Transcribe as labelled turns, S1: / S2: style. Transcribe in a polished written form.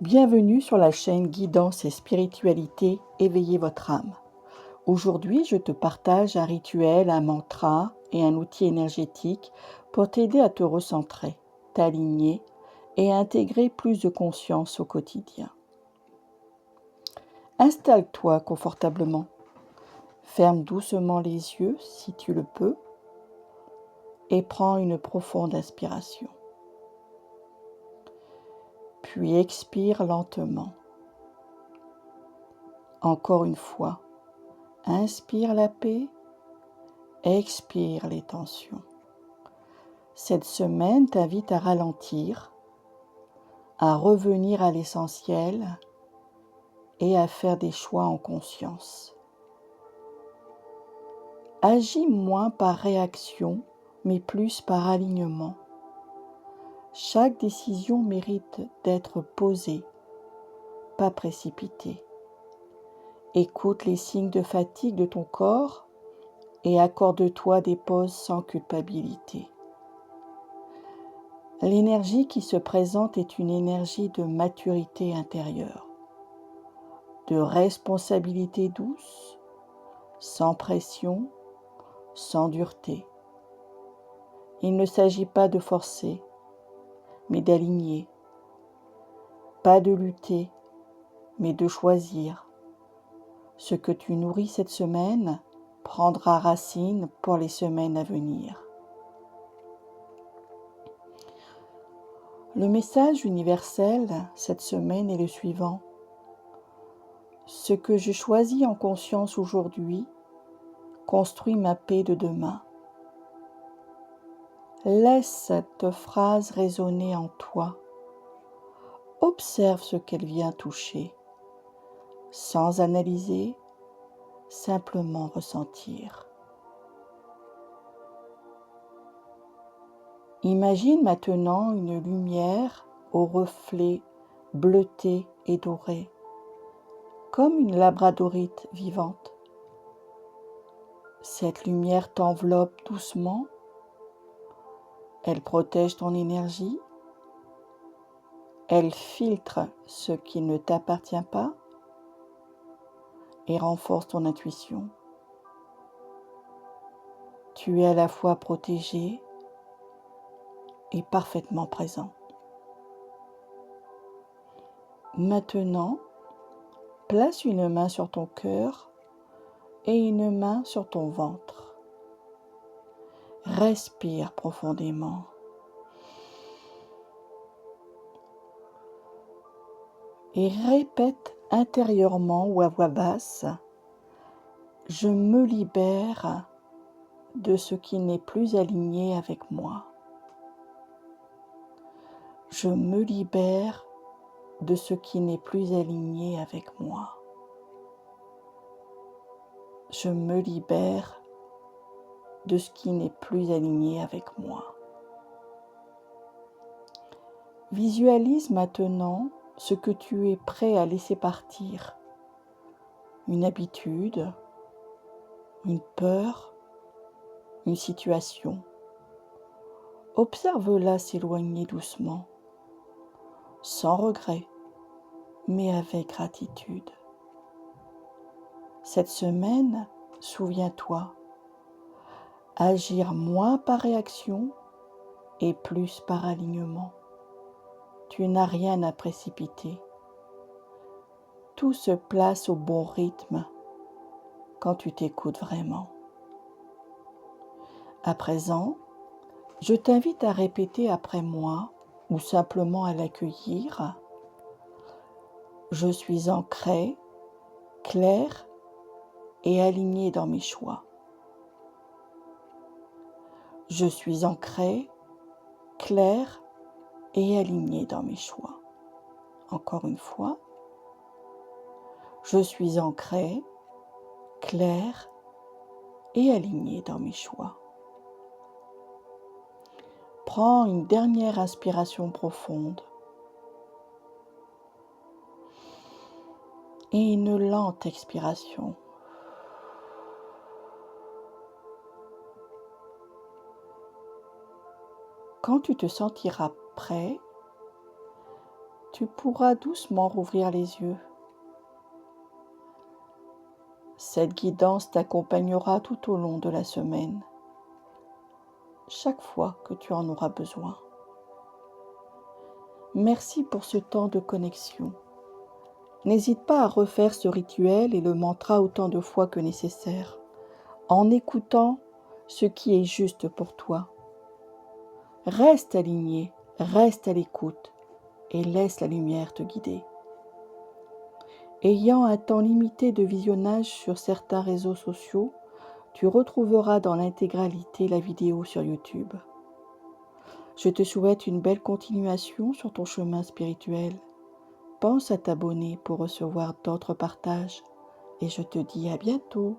S1: Bienvenue sur la chaîne Guidance et Spiritualité, éveillez votre âme. Aujourd'hui, je te partage un rituel, un mantra et un outil énergétique pour t'aider à te recentrer, t'aligner et à intégrer plus de conscience au quotidien. Installe-toi confortablement. Ferme doucement les yeux si tu le peux et prends une profonde inspiration. Puis expire lentement. Encore une fois, inspire la paix, expire les tensions. Cette semaine t'invite à ralentir, à revenir à l'essentiel et à faire des choix en conscience. Agis moins par réaction, mais plus par alignement. Chaque décision mérite d'être posée, pas précipitée. Écoute les signes de fatigue de ton corps et accorde-toi des pauses sans culpabilité. L'énergie qui se présente est une énergie de maturité intérieure, de responsabilité douce, sans pression, sans dureté. Il ne s'agit pas de forcer, mais d'aligner, pas de lutter, mais de choisir. Ce que tu nourris cette semaine prendra racine pour les semaines à venir. Le message universel cette semaine est le suivant. Ce que je choisis en conscience aujourd'hui construit ma paix de demain. Laisse cette phrase résonner en toi. Observe ce qu'elle vient toucher, sans analyser, simplement ressentir. Imagine maintenant une lumière aux reflets bleutés et dorés, comme une labradorite vivante. Cette lumière t'enveloppe doucement, elle protège ton énergie, elle filtre ce qui ne t'appartient pas et renforce ton intuition. Tu es à la fois protégé et parfaitement présent. Maintenant, place une main sur ton cœur et une main sur ton ventre. Respire profondément. Et répète intérieurement ou à voix basse, je me libère de ce qui n'est plus aligné avec moi. Je me libère de ce qui n'est plus aligné avec moi. Je me libère de ce qui n'est plus aligné avec moi. Visualise maintenant ce que tu es prêt à laisser partir. Une habitude, une peur, une situation. Observe-la s'éloigner doucement, sans regret, mais avec gratitude. Cette semaine, souviens-toi, agir moins par réaction et plus par alignement. Tu n'as rien à précipiter. Tout se place au bon rythme quand tu t'écoutes vraiment. À présent, je t'invite à répéter après moi ou simplement à l'accueillir. Je suis ancré, clair et aligné dans mes choix. Je suis ancré, clair et aligné dans mes choix. Encore une fois, je suis ancré, clair et aligné dans mes choix. Prends une dernière inspiration profonde et une lente expiration. Quand tu te sentiras prêt, tu pourras doucement rouvrir les yeux. Cette guidance t'accompagnera tout au long de la semaine, chaque fois que tu en auras besoin. Merci pour ce temps de connexion. N'hésite pas à refaire ce rituel et le mantra autant de fois que nécessaire, en écoutant ce qui est juste pour toi. Reste aligné, reste à l'écoute et laisse la lumière te guider. Ayant un temps limité de visionnage sur certains réseaux sociaux, tu retrouveras dans l'intégralité la vidéo sur YouTube. Je te souhaite une belle continuation sur ton chemin spirituel. Pense à t'abonner pour recevoir d'autres partages et je te dis à bientôt.